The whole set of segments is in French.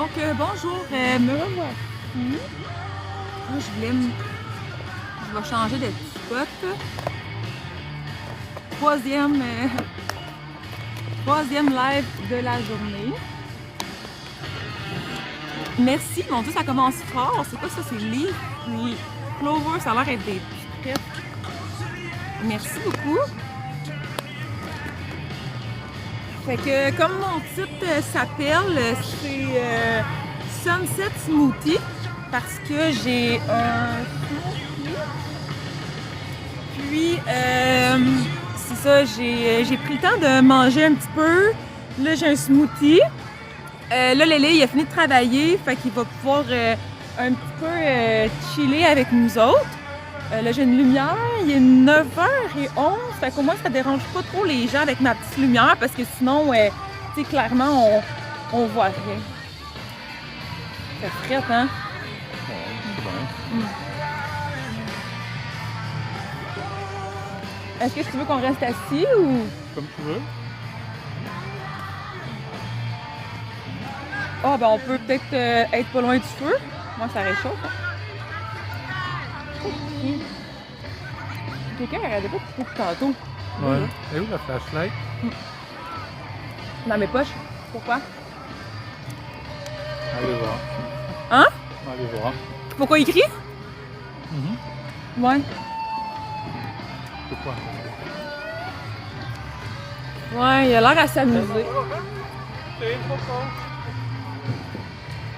Donc, bonjour, me revoici. Moi, je vais changer de petit spot. Troisième live de la journée. Merci, mon Dieu, ça commence fort. C'est quoi ça? C'est Leaf puis Clover, ça a l'air d'être des frites. Merci beaucoup. Fait que, comme mon titre s'appelle, c'est Sunset Smoothie parce que j'ai un smoothie. Puis, c'est ça, j'ai pris le temps de manger un petit peu. Là, j'ai un smoothie. Là, Lélé, il a fini de travailler, fait qu'il va pouvoir un petit peu chiller avec nous autres. Là, j'ai une lumière, il est 9h11, fait qu'au moins ça dérange pas trop les gens avec ma petite lumière parce que sinon, tu sais, clairement, on voit rien. C'est frette, hein? Ouais, c'est bon. Est-ce que tu veux qu'on reste assis ou? Comme tu veux. Ah, ben on peut peut-être être pas loin du feu. Moi, ça réchauffe. Quelqu'un arrêtait pas de couper tantôt. Ouais. Et où la flashlight? Dans mes poches. Pourquoi? Allez voir. Hein? Allez voir. Pourquoi il crie? Ouais. Pourquoi? Ouais, il a l'air à s'amuser.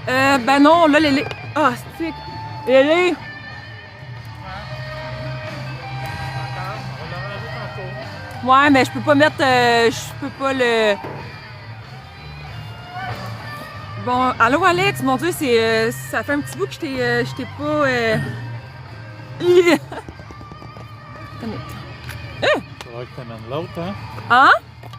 Ben non, là, Lélé. Ah, stick. Lélé! Ouais, mais je peux pas mettre. Je peux pas le. Bon, allô Alex, mon Dieu, c'est. Ça fait un petit bout que je t'ai pas. Faudrait que tu amènes l'autre, hein? Hein?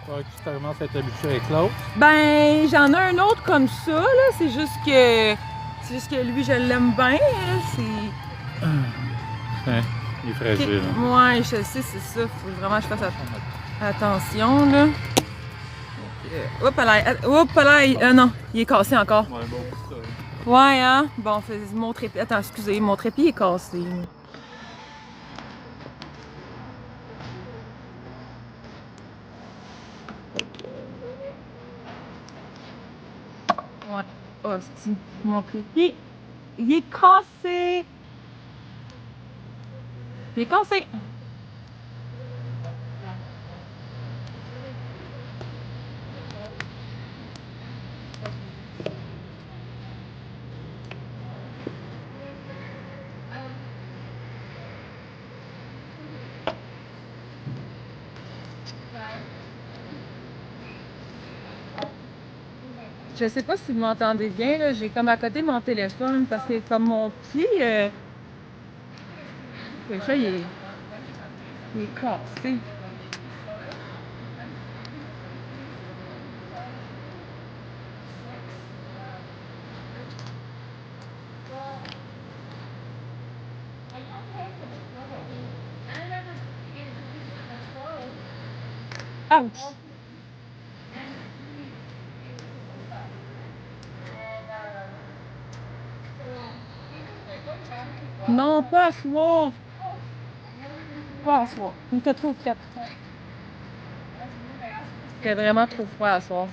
Faudrait que tu commences à t'habituer avec l'autre. Ben, j'en ai un autre comme ça, là. C'est juste que. C'est juste que lui, je l'aime bien, là. C'est. Hein? Il est fragile. Ouais, je sais, c'est ça. Faut vraiment que je fasse attention, là. Hop là, non, il est cassé encore. Ouais, bon, c'est ça. Ouais, hein? Bon, mon trépied. Attends, excusez, mon trépied est cassé. Ouais. Oh, c'est mon trépied. Il est cassé. Il est cassé. Je sais pas si vous m'entendez bien, là. J'ai comme à côté mon téléphone parce que comme mon pied, ça, il est cassé. Ouch! Non, pas à soir. Pas à soir. Il fait trop froid. Il fait vraiment trop froid à soir.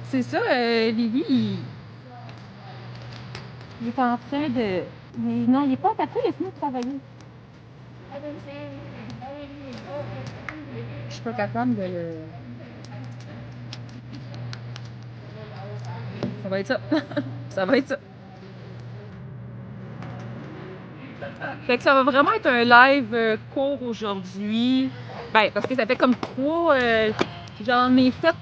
C'est ça, Lily, il est en train de. Non, il est pas attaqué, il est venu travailler. Je suis pas capable de le. Ça va être ça. Ça va être ça. Fait que ça va vraiment être un live court aujourd'hui. Ben, parce que ça fait comme trois. J'en ai fait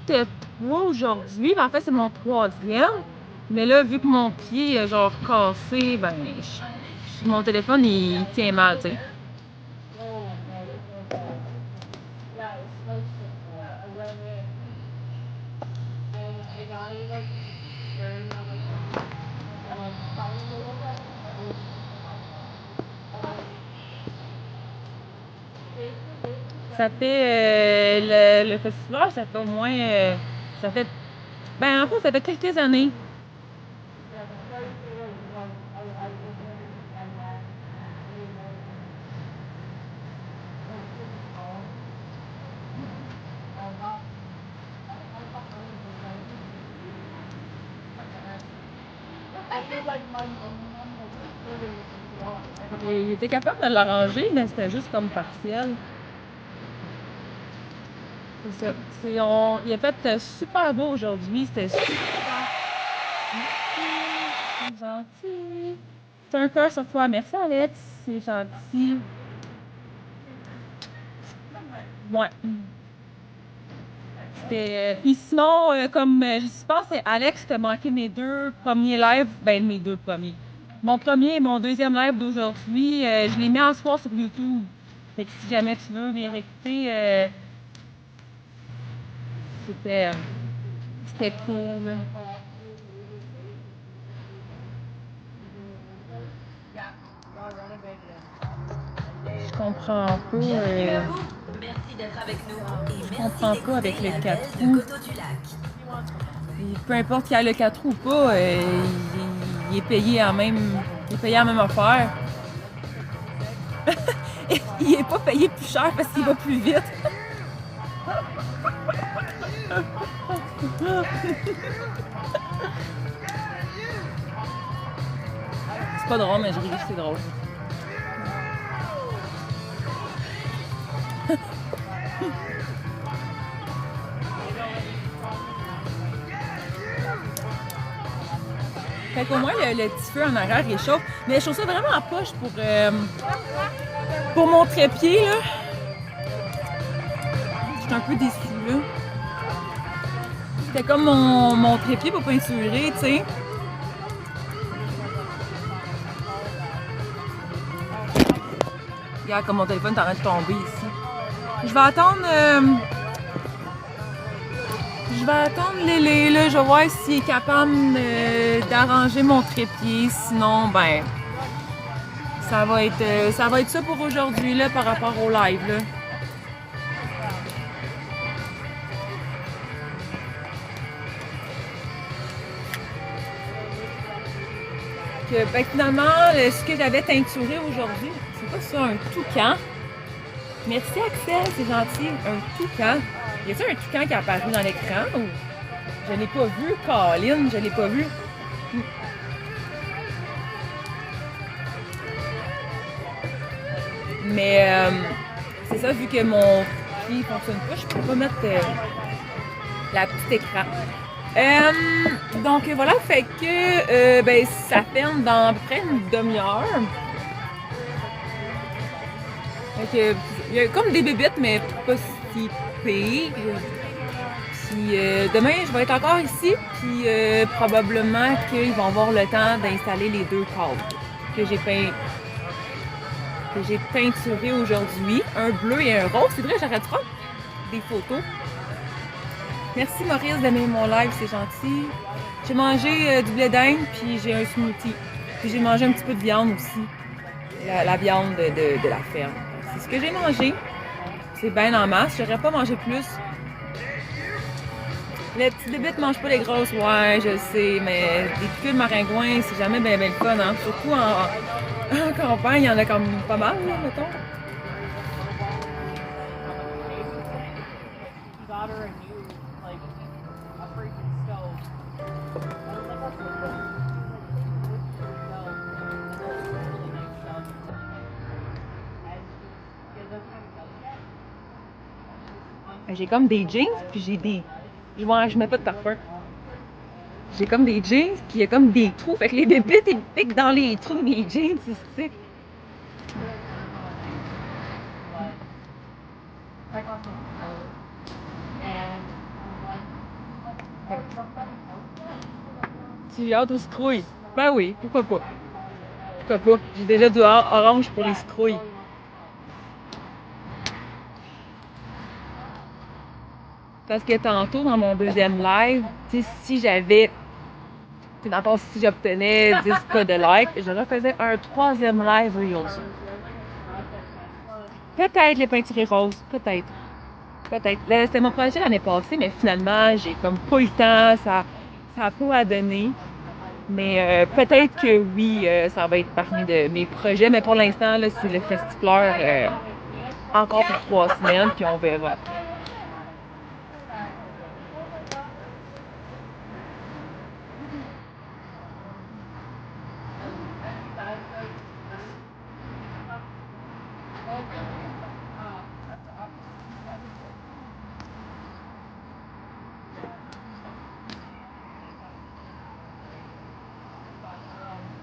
trois aujourd'hui. Ben, en fait, c'est mon troisième. Mais là, vu que mon pied est genre cassé, ben, mon téléphone, il tient mal, tu sais. ça fait le festival, ça fait au moins ça fait en fait ça fait quelques années. Il était capable de l'arranger, mais c'était juste comme partiel. C'est ça. Il a fait super beau aujourd'hui. C'était super. Merci, c'est gentil. C'est un cœur sur toi. Merci, Alex. C'est gentil. Ouais. Puis sinon, comme je pense que Alex t'a manqué mes deux premiers lives. Ben, mes deux premiers. Mon premier et mon deuxième live d'aujourd'hui, je l'ai mis en soir sur YouTube. Fait que si jamais tu veux les réécouter, c'était cool. Je comprends pas. Merci d'être avec nous. Je comprends pas avec le 4 roues. Peu importe qu'il y ait le 4 roues ou pas, il est payé à la même affaire. Il est pas payé plus cher parce qu'il va plus vite. C'est pas drôle, mais je ris, c'est drôle. Fait qu'au moins, le petit feu en arrière réchauffe. Mais je trouve ça vraiment en poche pour mon trépied, là. Je suis un peu déçue, là. C'était comme mon trépied pour peinturer, tu sais. Regarde comme mon téléphone est en train de tomber ici. Je vais attendre Lélé, là. Je vais voir s'il est capable d'arranger mon trépied. Sinon, ben, ça va être ça pour aujourd'hui, là, par rapport au live, là. Ben, finalement, ce que j'avais teinturé aujourd'hui, c'est pas ça, un toucan. Merci Axel, c'est gentil. Un toucan. Y a-t-il un toucan qui est apparu dans l'écran ou je l'ai pas vu, Colin, je l'ai pas vu. Mais c'est ça, vu que mon pied fonctionne pas, je peux pas mettre la petite écran. Donc voilà, fait que ben, ça ferme dans à peu près une demi-heure. Fait que il y a comme des bébites, mais pas si pire. Puis demain, je vais être encore ici, puis probablement qu'ils vont avoir le temps d'installer les deux câbles que j'ai peinturé aujourd'hui. Un bleu et un rose. C'est vrai, j'arrête pas des photos. Merci Maurice d'aimer mon live, c'est gentil. J'ai mangé du blé d'Inde, puis j'ai un smoothie. Puis j'ai mangé un petit peu de viande aussi. La viande de la ferme. C'est ce que j'ai mangé. C'est bien en masse. J'aurais pas mangé plus. Les petites bébites mangent pas les grosses. Ouais, je sais, mais des piqûres de maringouin, c'est jamais bien le fun, hein. Surtout en campagne, il y en a comme pas mal, là, mettons. J'ai comme des jeans, puis j'ai des... je mets pas de parfum. J'ai comme des jeans, puis il y a comme des trous. Fait que les bébites, ils piquent dans les trous de mes jeans, c'est... Tu as hâte aux citrouilles? Ben oui, pourquoi pas? Pourquoi pas? J'ai déjà du orange pour les citrouilles. Parce que tantôt, dans mon deuxième live, si j'avais... Dans le fond, si j'obtenais 10 cas de likes, je refaisais un troisième live aujourd'hui. Peut-être les peintures roses, peut-être. Peut-être. C'était mon projet l'année passée, mais finalement, j'ai comme pas eu le temps, ça a pas à donner. Mais peut-être que oui, ça va être parmi de mes projets, mais pour l'instant, là, c'est le festifleur encore pour 3 semaines, puis on verra.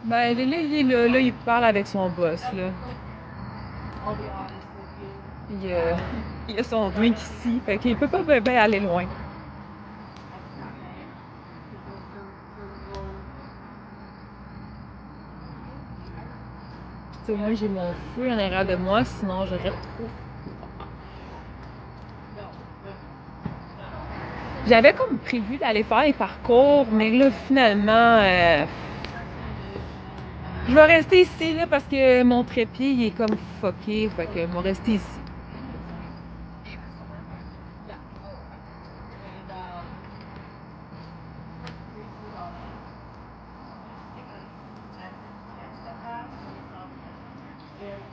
Ben, là, il parle avec son boss, là. Il, euh, il a son drink ici, fait qu'il peut pas bien aller loin. Tu sais, moi, j'ai mon feu en arrière de moi, sinon j'aurais trop. J'avais comme prévu d'aller faire les parcours, mais là, finalement, je vais rester ici, là, parce que mon trépied, il est comme fucké, fait que je vais rester ici.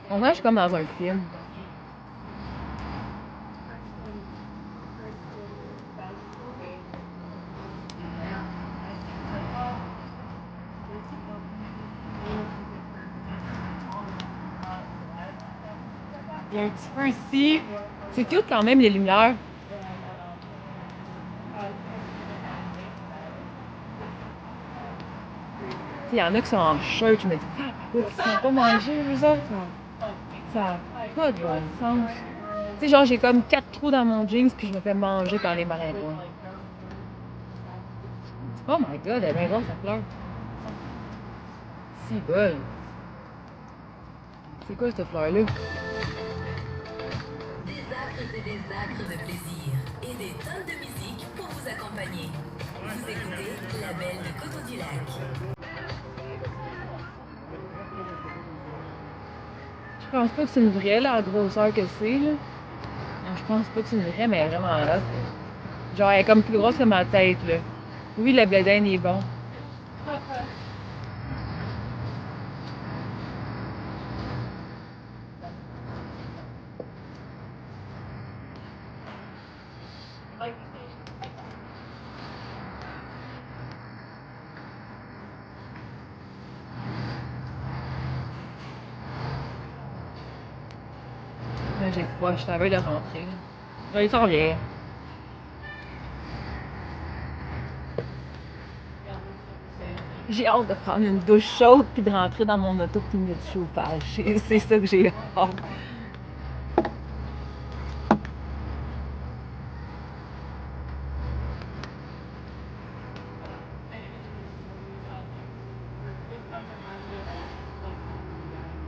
On dirait que je suis comme dans un film. Il y a un petit peu ici. C'est cute quand même, les lumières. Il y en a qui sont en shirt, je me dis, ils sont pas mangés, eux autres. Ça n'a pas de bon sens. Tu sais, genre, j'ai comme 4 trous dans mon jeans, puis je me fais manger par les maringouins. Oh my god, elle est bien grosse, ça pleure. Si belle. C'est quoi cette fleur-là? Des acres et des acres de plaisir et des tonnes de musique pour vous accompagner. Vous écoutez La Belle de Coteau-du-Lac. Je pense pas que c'est une vraie, la grosseur que c'est, là. Non, je pense pas que c'est une vraie, mais elle est vraiment hot. Genre, elle est comme plus grosse que ma tête, là. Oui, le bledin est bon. Là, j'ai froid, je suis à veille de rentrer. Là, il s'en vient. J'ai hâte de prendre une douche chaude puis de rentrer dans mon auto puis de mettre du chauffage. C'est ça que j'ai hâte.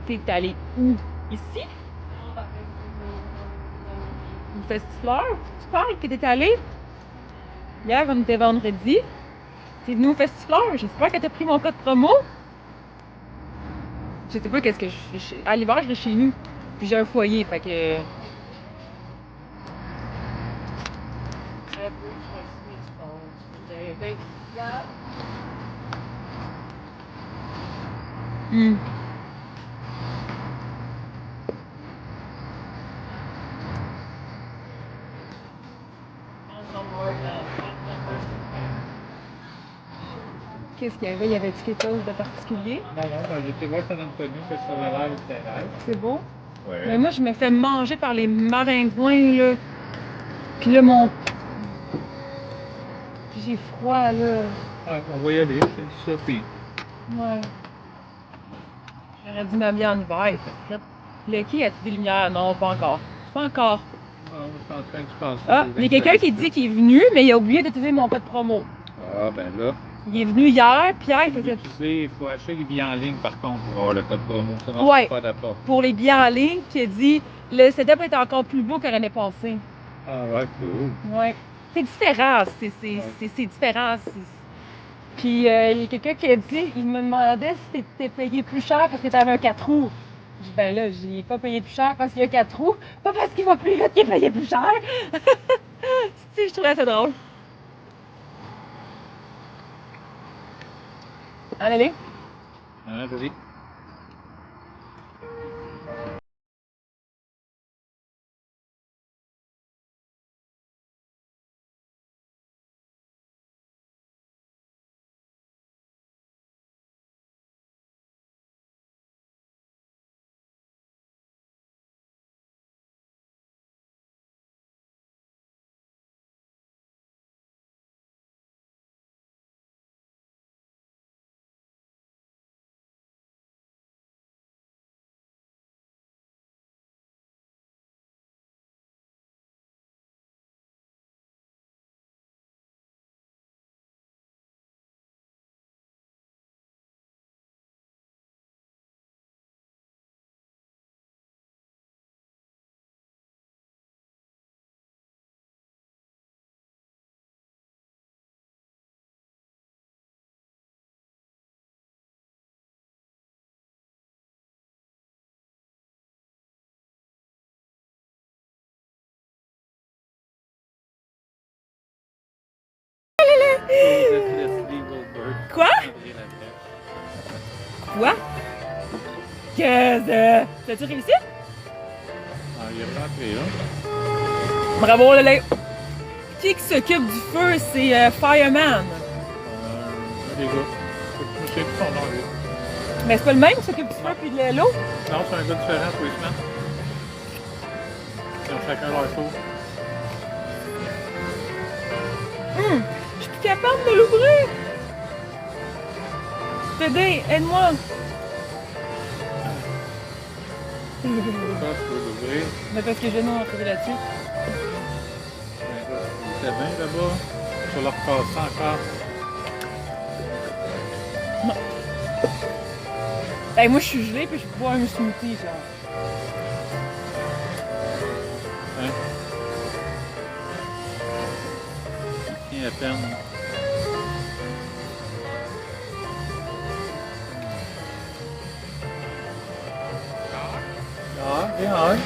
T'es allé où? Ici? Au festifleur? Tu parles que t'es allé? Hier, on était vendredi. T'es venu au festifleur? J'espère que t'as pris mon code promo. Je sais pas qu'est-ce que je fais. À l'hiver, je reste chez nous. Puis j'ai un foyer, fait que. Hmm. Qu'est-ce qu'il y avait? Y avait-tu quelque chose de particulier? Non, j'ai été voir ton Anthony, que ça avait l'air littéraire. C'est beau? Ouais. Mais moi, je me fais manger par les maringouins, là. Puis là, mon. Puis j'ai froid, là. Ouais, on va y aller, c'est ça, puis Ouais. J'aurais dû m'habiller en hiver, il fait frais. Lucky, a-tu des lumières? Non, pas encore. Pas encore. je suis en train de penser. Ah, il y a quelqu'un qui dit qu'il est venu, mais il a oublié d'utiliser mon code promo. Ah, ben là. Il est venu hier, Pierre, il faisait. Il faut acheter les billets en ligne, par contre, pour avoir le code promo. Ça marche Ouais. pas d'apport. Pour les billets en ligne, qui a dit le setup est encore plus beau que l'année passée. Ah, ouais, cool. Ouais. C'est différent, c'est différent. Puis il y a quelqu'un qui a dit, il me demandait si t'étais payé plus cher parce que t'avais un 4 roues. Ben là, j'ai pas payé plus cher parce qu'il y a 4 roues, pas parce qu'il va plus vite qu'il est payé plus cher. Si, je trouvais ça drôle. Allez. Ah, vas-y. Joseph Leslie Goldberg. Quoi? André Labrèche. Quoi? Qu'est-ce que... T'as-tu réussi? Ah, il est rentré là. Bravo, Lélé. Qui s'occupe du feu? C'est Fireman. Les gars. Je sais plus son nom, lui. Mais c'est pas le même qui s'occupe du feu puis de l'eau? Non, c'est un gars différent tous les semaines. Ils ont chacun leur tour. Je suis plus capable de l'ouvrir. T'aider, aide-moi. Pourquoi tu veux l'ouvrir? Mais parce que je vais nous rentrer là-dessus. Ben là, c'est bien là-bas. Sur leur cassant encore. Ben moi je suis gelée puis je bois un smoothie genre. Hein? Il tient à peine. Ah, bien, ouais.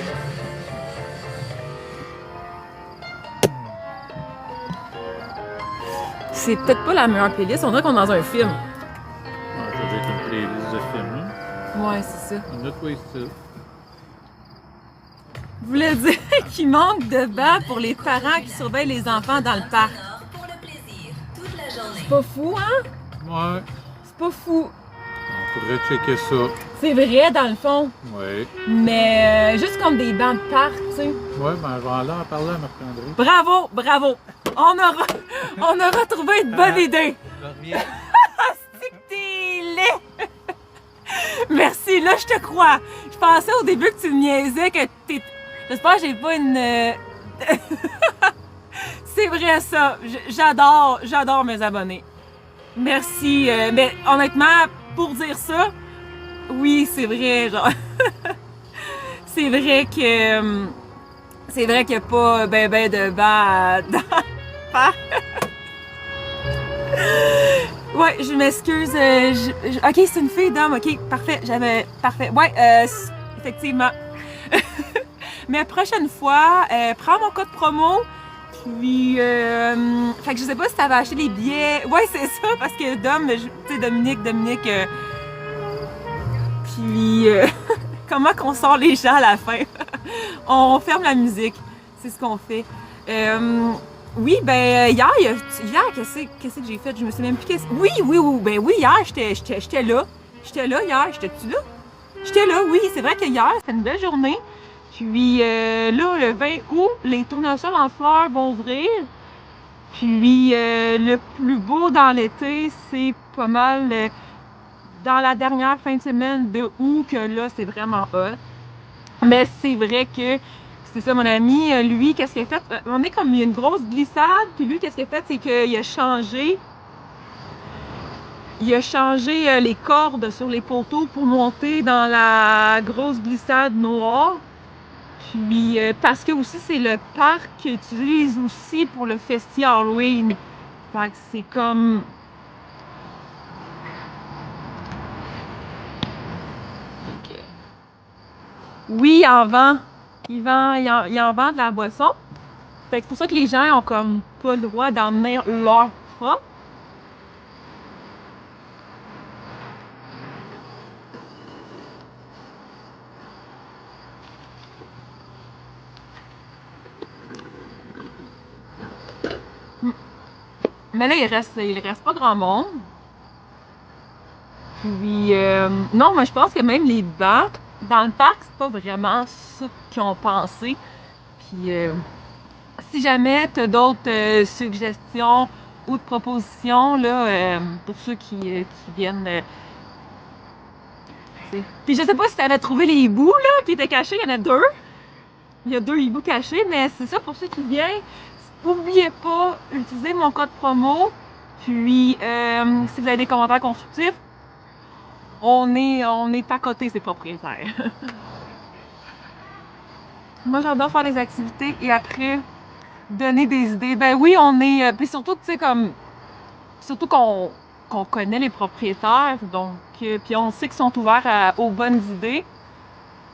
C'est peut-être pas la meilleure playlist, on dirait qu'on est dans un film. Ah, ça doit être une playlist de films, hein? Ouais, c'est ça. Une autre wasted. Vous voulez dire qu'il manque de bancs pour les parents qui surveillent les enfants dans le parc. D'accord pour le plaisir toute la journée. C'est pas fou, hein? Ouais. C'est pas fou. On faudrait checker ça. C'est vrai dans le fond. Ouais. Mais juste comme des bancs de parc, tu sais. Ouais, ben je vais aller en parler à Marc-André. Bravo, bravo. On aura trouvé une bonne idée. Je reviens. C'est que t'es laid. Merci, là je te crois. Je pensais au début que tu me niaisais, que t'es... J'espère que j'ai pas une... C'est vrai ça. J'adore mes abonnés. Merci. Mais honnêtement, pour dire ça, oui, c'est vrai, genre... c'est vrai que... c'est vrai qu'il n'y a pas ben de banc dans le parc. Ouais, je m'excuse. Ok, c'est une fille d'homme. Ok, parfait. Parfait. Ouais, effectivement. Mais prochaine fois, prends mon code promo. Puis, fait que je sais pas si t'avais acheté les billets. Ouais, c'est ça, parce que Dom, tu sais, Dominique. Puis, comment qu'on sort les gens à la fin? On ferme la musique. C'est ce qu'on fait. Oui, ben hier, qu'est-ce que j'ai fait? Je me sais même plus qu'est-ce... Oui, ben oui, hier, j'étais là. J'étais là hier, j'étais-tu là? J'étais là, oui, c'est vrai que hier, c'était une belle journée. Puis là, le 20 août, les tournesols en fleurs vont ouvrir. Puis le plus beau dans l'été, c'est pas mal dans la dernière fin de semaine de août que là, c'est vraiment hot. Mais c'est vrai que c'est ça, mon ami, lui, qu'est-ce qu'il a fait? On est comme il y a une grosse glissade, puis lui, qu'est-ce qu'il a fait? C'est qu'il a changé. Il a changé les cordes sur les poteaux pour monter dans la grosse glissade noire. Puis, parce que aussi, c'est le parc qu'il utilise aussi pour le festival Halloween. Fait que c'est comme... Ok. Oui, il en vend. Il en vend de la boisson. Fait que c'est pour ça que les gens ont comme pas le droit d'emmener leur propre. Mais là, il reste pas grand monde. Puis, non, mais je pense que même les bancs, dans le parc, c'est pas vraiment ça qu'ils ont pensé. Puis, si jamais tu as d'autres suggestions ou de propositions, là, pour ceux qui viennent. Puis, je sais pas si tu avais trouvé les hiboux, là, qui étaient cachés, il y en a deux. Il y a deux hiboux cachés, mais c'est ça pour ceux qui viennent. N'oubliez pas, utilisez mon code promo. Puis, si vous avez des commentaires constructifs, on est à côté ses propriétaires. Moi, j'adore faire des activités et après, donner des idées. Ben oui, on est. Puis surtout, tu sais, comme. Surtout qu'on connaît les propriétaires, donc. Puis on sait qu'ils sont ouverts aux bonnes idées.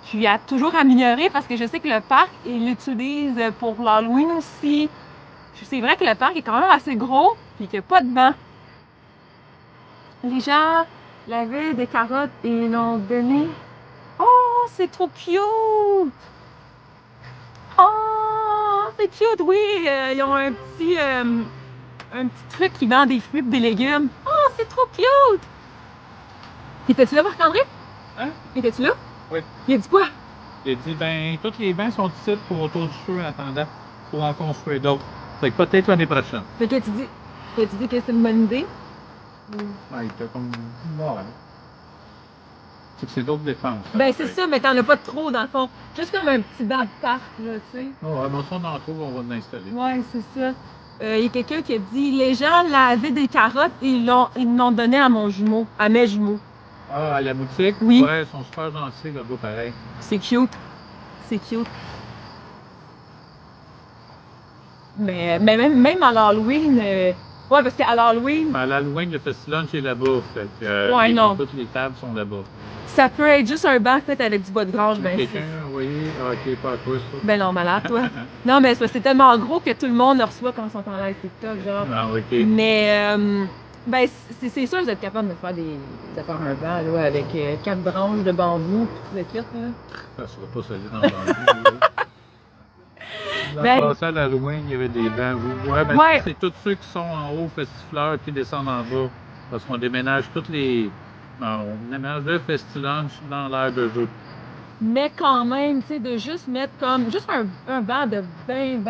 Puis à toujours améliorer parce que je sais que le parc, ils l'utilisent pour l'Halloween aussi. C'est vrai que le parc est quand même assez gros, puis qu'il n'y a pas de banc. Les gens lavaient des carottes et ils l'ont donné. Oh, c'est trop cute! Oh, c'est cute, oui! Ils ont un petit truc qui vend des fruits et des légumes. Oh, c'est trop cute! Étais-tu là, Marc-André? Hein? Étais-tu là? Oui. Il a dit quoi? J'ai dit, ben, tous les bancs sont ici pour autour du feu en attendant pour en construire d'autres. Fait que peut-être l'année prochaine. Fait que tu dis que c'est une bonne idée? Ouais, il était comme. Ouais. C'est que c'est d'autres défenses. Ben, c'est ça, mais t'en as pas trop, dans le fond. Juste comme un petit banc de parc, là, tu sais. Oh, ouais, mais ça, on en trouve, on va l'installer. Ouais, c'est ça. Il y a quelqu'un qui a dit les gens lavaient des carottes et ils l'ont donné à mon jumeau, à mes jumeaux. Ah, à la boutique? Oui. Ouais, ils sont super gentils, là-bas, pareil. C'est cute. C'est cute. Mais même à l'Halloween, ouais, parce qu'à l'Halloween, À l'Halloween, le festival est là-bas. Fait que Ouais, non. toutes les tables sont là-bas. ça peut être juste un banc fait avec du bois de grange, ben Quelqu'un, oui, ah, ok, pas à toi, ça. ben non, malade, toi. Non, mais c'est tellement gros que tout le monde le reçoit quand ils sont en live TikTok, genre. Ah, ok. Mais, ben, c'est sûr que vous êtes capable de faire un banc, là, avec 4 branches de bambou, tout le kit, là. Ça sera pas solide dans le L'an Ben- passé à l'Halloween, il y avait des bancs. Ouais, ben, Ouais. c'est tous ceux qui sont en haut, festifleurs, qui descendent en bas. Parce qu'on déménage toutes les. Non, on déménage le festilunch dans l'air de jeu. Mais quand même, tu sais, de juste mettre comme, juste un banc de ben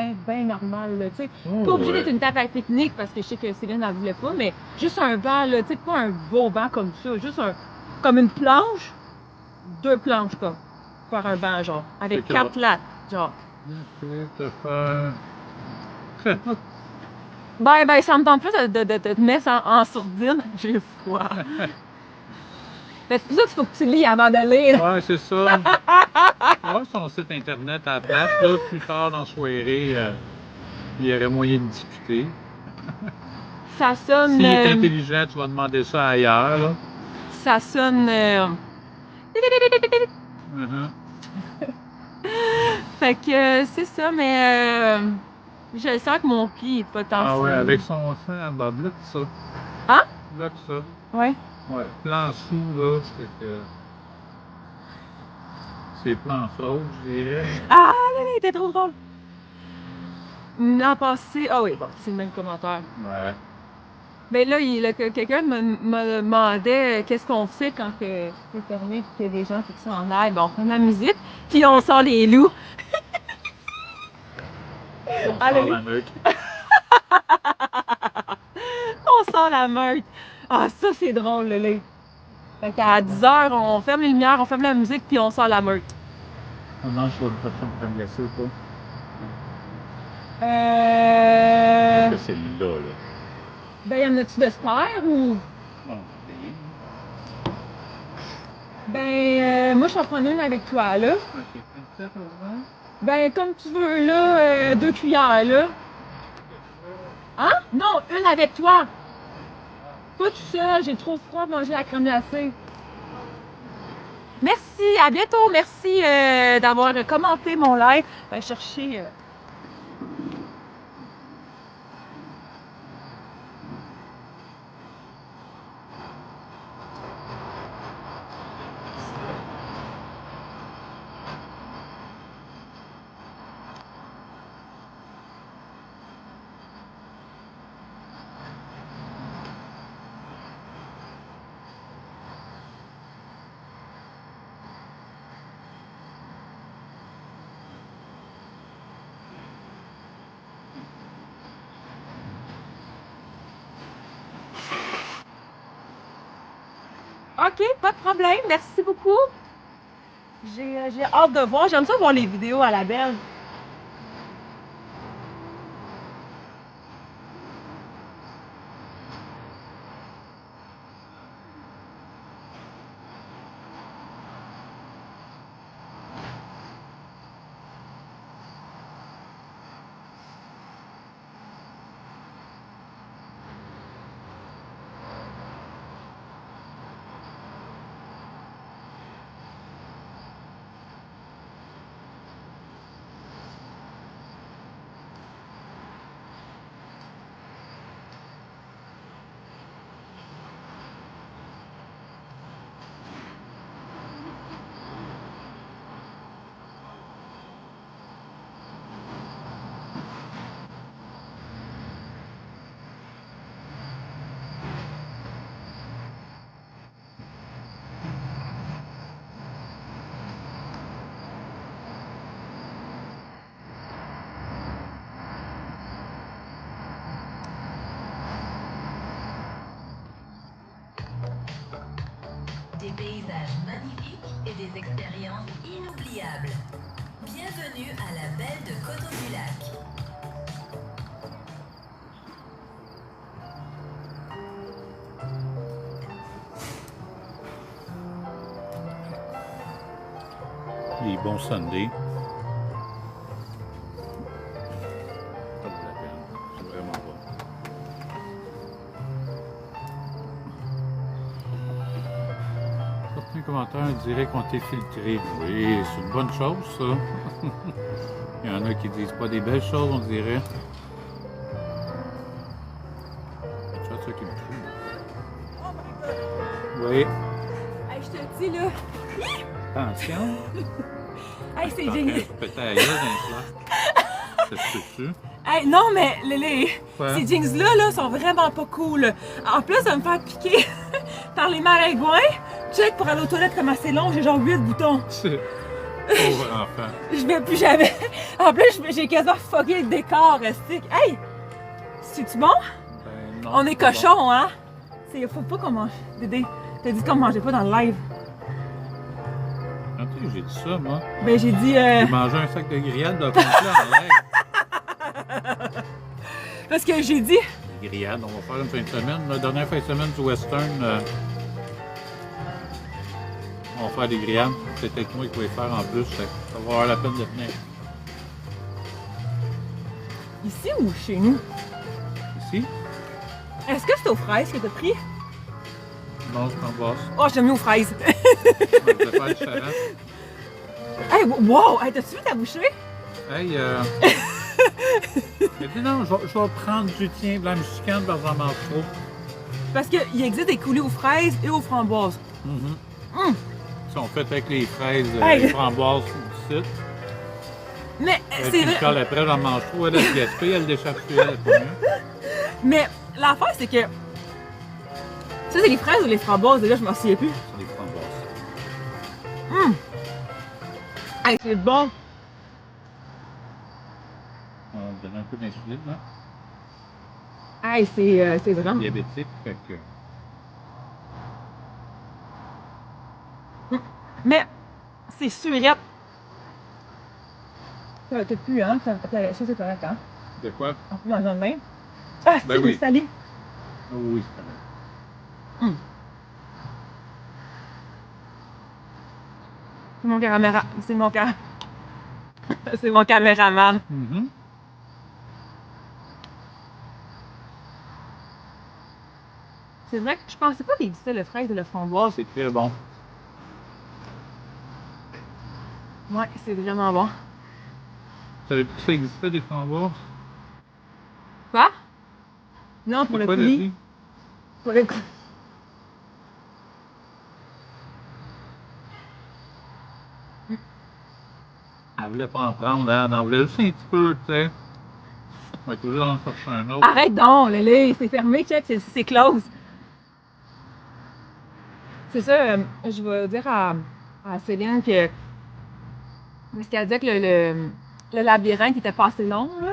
normal, là, tu sais. Oh, Pas obligé ouais. d'être une table à pique-nique parce que je sais que Céline n'en voulait pas, mais juste un banc, là, tu sais, pas un beau banc comme ça, juste comme une planche, 2 planches, comme, faire un banc, genre, avec C'est 4 lattes, genre. Ok, te faire. Ben, ça me tente plus de te mettre en sourdine, j'ai froid. C'est pour ça qu'il faut que tu lis avant de lire. Ouais, c'est ça. Ouais, son site internet à la place, là, plus tard dans la soirée, il y aurait moyen de discuter. Ça sonne. S'il est intelligent, tu vas demander ça ailleurs, là. Ça sonne. Mhm. Fait que c'est ça, mais je sens que mon pied est pas tant. Ah ouais, avec son sang, bah, bloque ça. Hein? Bloque ça. Ouais. Ouais, plan sous, là, c'est que. C'est plan sauve, je dirais. Ah, là, il était trop drôle. L'an passé. Ah oui, bon, c'est le même commentaire. Ouais. Ben là, quelqu'un me demandait qu'est-ce qu'on fait quand c'est fermé et qu'il y a des gens qui sont en live. Bon, on fait de la musique, puis on sort les loups. On Allez. sort la meute. On sort la meute. Ah, ça, c'est drôle, là. Fait qu'à 10h, on ferme les lumières, on ferme la musique, puis on sort la meute. On mange sur une façon pour me laisser ou pas? Euh. Parce que c'est là, là. Ben, y en a-tu de spare ou. Bon, Ben, moi, je vais en prendre une avec toi, là. ok, ça, va. Ben, comme tu veux, là, 2 cuillères, là. Hein? Non, une avec toi. Pas tout seul, j'ai trop froid de manger la crème glacée. Merci, à bientôt. Merci d'avoir commenté mon live. Ben, chercher. OK, pas de problème. Merci beaucoup. J'ai hâte de voir. J'aime ça voir les vidéos à la belle. Des paysages magnifiques et des expériences inoubliables. Bienvenue à la Belle de Coteau-du-Lac. Les bons sundaes. Ça vaut la peine. C'est vraiment bon. Certains commentaires diraient qu'on t'est filtré. Oui, c'est une bonne chose, ça. Il y en a qui disent pas des belles choses, on dirait. C'est ça qui me fout. Oh my god. Oui. Hey, je te dis là. Attention. Hey, c'est T'es en train de génial. te péter la gueule dans les flaques. Ça se peut-tu? Hey, non, mais Quoi? ces jeans-là sont vraiment pas cool. En plus de me faire piquer par les maringouins, check pour aller aux toilettes comme assez long, j'ai genre 8 boutons. C'est pauvre enfant. Je vais plus jamais. En plus, j'ai quasiment fucké le décor, stick. Hey! C'est-tu bon? Ben non, On est c'est pas cochon, hein? Faut pas qu'on mange. Dédé, t'as dit qu'on mangeait pas dans le live. bon. Attends, j'ai dit ça, moi. Ben, j'ai dit. J'ai mangé un sac de grillades de complet en l'air. Parce que j'ai dit. Des grillades, on va faire une fin de semaine. La dernière fin de semaine du Western, on va faire des grillades. C'est peut-être moi qui vais les faire en plus. Ça va avoir la peine de tenir. Ici ou chez nous? Ici? Est-ce que c'est aux fraises que t'as pris? Non, c'est en basse. Oh, j'aime mieux aux fraises. On va faire le charat. Hey, wow! Hey, t'as-tu vu ta bouchée? Hey, j'ai dit non, je vais prendre du tien de la muscade parce que j'en mange trop. Parce qu'il existe des coulis aux fraises et aux framboises. Mhm. Hum. Ils sont faits avec les fraises, Hey. les framboises du site. Mais Puis c'est le vrai. col après, j'en mange trop. Elle a se gaspille, elle déchappe plus, elle est pas mieux. Mais l'affaire, c'est que. Ça, c'est les fraises ou les framboises? Déjà, je m'en souviens plus. C'est des framboises. Hum! Hey, c'est bon! On va donner un peu d'insuline, là. Hey, c'est vraiment. Diabétique, fait que. Mais c'est surette. T'as plus, hein? Ça, c'est correct, hein? De quoi? On peut manger en main. Ah, Ben c'est oui. salé. Oh oui, c'est correct. Hum. C'est mon caméra. C'est mon cam. C'est mon caméraman. Mhm. C'est vrai que je pensais pas qu'il existait le fraise et le framboise. C'est très bon. Ouais, c'est vraiment bon. Savais-tu que ça existait des framboises? Quoi? Non, pour C'est le quoi, coulis. Leslie? Pour le coulis. Elle voulait pas en prendre, hein? Elle en voulait juste un petit peu, tu sais. On va toujours en chercher un autre. Arrête donc, Lélé, c'est fermé, check, c'est close. C'est ça, je vais dire à Céline que. Parce qu'elle disait que le labyrinthe était pas assez long, là.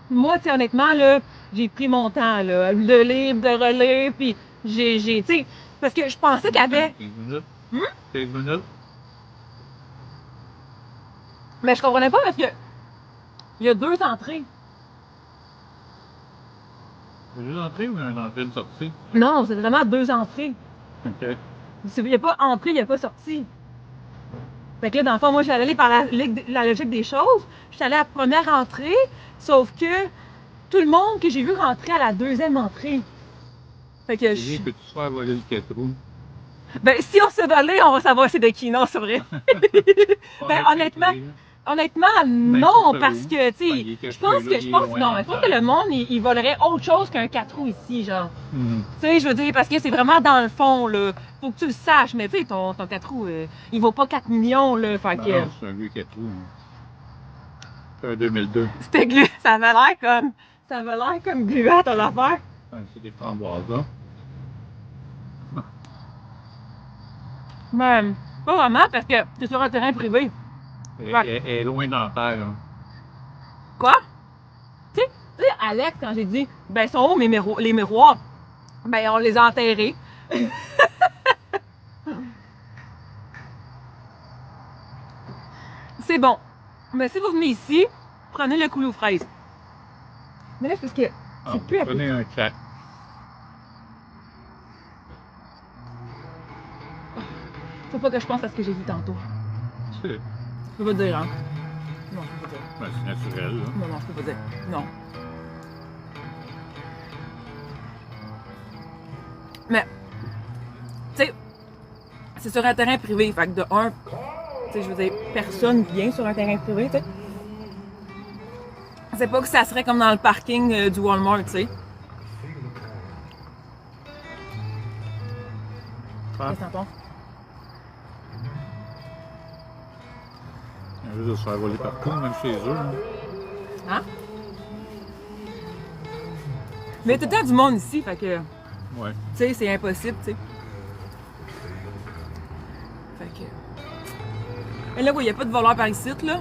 Moi, tu sais, honnêtement, là, j'ai pris mon temps, là, de lire, de relire, puis tu sais, parce que je pensais qu'il y avait. 15 minutes. Hmm? 15 minutes. Mais je comprenais pas parce que il y a 2 entrées. C'est juste entrée ou une entrée, une sortie? Non, c'est vraiment 2 entrées. OK. Il n'y a pas entrée, il n'y a pas sortie. Fait que là, dans le fond, moi, j'allais aller par la logique des choses. J'étais allée à la première entrée, sauf que tout le monde que j'ai vu rentrer à la 2e entrée. Fait que Lily, peux-tu te faire voler le 4 roues? Ben, si on se volait, on va savoir c'est de qui. Non, c'est vrai. Ben, honnêtement, non, c'est parce où? que, tu Ben, sais, il est caché je pense là, que, il est loin non, en je pense terre. que le monde, il volerait autre chose qu'un 4 roues ici, genre. Mhm. Tu sais, je veux dire, parce que c'est vraiment dans le fond, là. Faut que tu le saches, mais tu sais, ton 4 roues, il vaut pas 4 millions, là. Fait Ben que, non, c'est un vieux 4 roues. Hein. C'est un 2002. c'était ça avait l'air comme gluant, ton affaire. Ouais, c'est des framboises, là. Mais, pas vraiment, parce que c'est sur un terrain privé. Elle est loin dans la terre, hein. Quoi? Tu sais, Alex, quand j'ai dit, ben, sont où les miroirs? Ben, on les a enterrés. C'est bon. Mais si vous venez ici, prenez le coulis aux fraises. Mais là, c'est parce que Ah, c'est plus prenez un chat. Faut pas que je pense à ce que j'ai dit tantôt. C'est Je peux pas te dire, hein? Non, je peux pas dire. ben, c'est naturel, là. Non, je peux pas dire. Non. Mais, tu sais, c'est sur un terrain privé. Fait que de un, tu sais, je veux dire, personne vient sur un terrain privé, tu sais. C'est pas que ça serait comme dans le parking du Walmart, tu sais. Ah. Qu'est-ce que t'en penses? Il y a juste de se faire voler partout, même chez eux. Hein. Hein? Mais il y a tout le temps du monde ici, fait que, Ouais. tu sais, c'est impossible, tu sais. Fait que. Mais là, il n'y a pas de voleur par ici, là.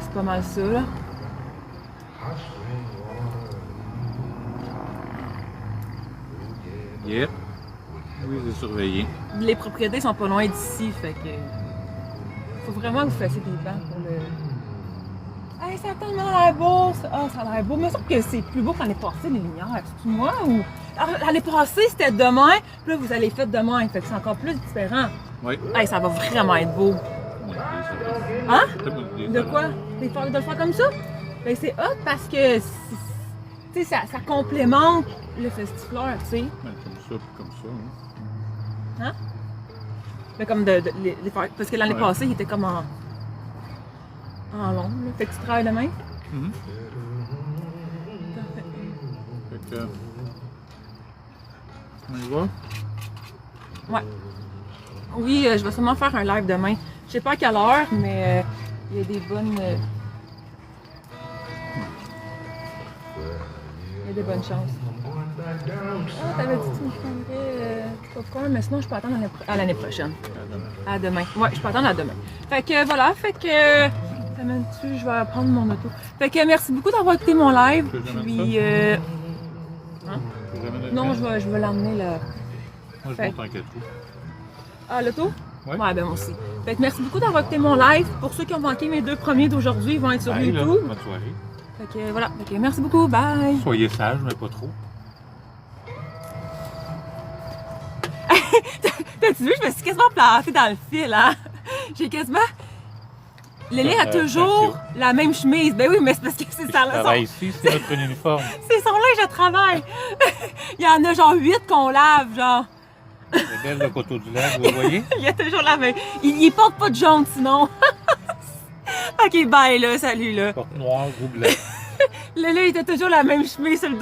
C'est pas mal ça, là. Yep. Oui, c'est surveillé. Les propriétés sont pas loin d'ici, fait que. Faut vraiment que vous fassiez des plans pour le. Hey, ça a tellement l'air beau! Ça a l'air beau. Mais sauf que c'est plus beau que l'année passée, les lumières. C'est-tu moi ou. Alors, l'année passée, c'était demain, puis là, vous allez faire demain. Fait que c'est encore plus différent. Oui. Hey, ça va vraiment être beau. Hein? De quoi? De le faire comme ça? Ben, c'est hot parce que. Tu sais, ça complémente le festifleur, tu sais. Ben, comme ça, puis comme ça. Hein. Hein? Mais comme les faire. Parce que l'année Ouais. passée, il était comme en long. Là. Fait que tu travailles demain? Mhm. Parfait. Fait que. On y va? Ouais. Oui, je vais sûrement faire un live demain. Je sais pas à quelle heure, mais il y a des bonnes. Il y a des bonnes chances. Ah, t'avais dit que tu me prendrais du popcorn, mais sinon je peux attendre à l'année prochaine. À demain. Ouais, je peux attendre à demain. Fait que voilà, fait que. T'amènes-tu, je vais prendre mon auto. Fait que merci beaucoup d'avoir écouté mon live. Tu veux que j'amène Puis. Hein? Tu veux jamais Non, je vais l'emmener là. Moi, je Fait- monte en 4 roues. Ah, l'auto? Ouais. Ouais, ben moi aussi. Fait que merci beaucoup d'avoir écouté mon live. Pour ceux qui ont manqué mes 2 premiers d'aujourd'hui, ils vont être sur Bye, là. YouTube. Bonne soirée. Fait que voilà. Fait que merci beaucoup. Bye. Soyez sages, mais pas trop. T'as-tu vu, je me suis quasiment plantée dans le fil, hein? J'ai quasiment. Lélé a toujours la même chemise. Ben oui, mais c'est parce que c'est ça. Ici, c'est notre uniforme. C'est son linge de travail. Il y en a genre 8 qu'on lave, genre. C'est belle le coteau du lac, vous voyez? Il a toujours la même. Il porte pas de jaune sinon. Ok, bye là, salut là. Porte noire, goût blanc. Là, il était toujours la même chemise sur le dos.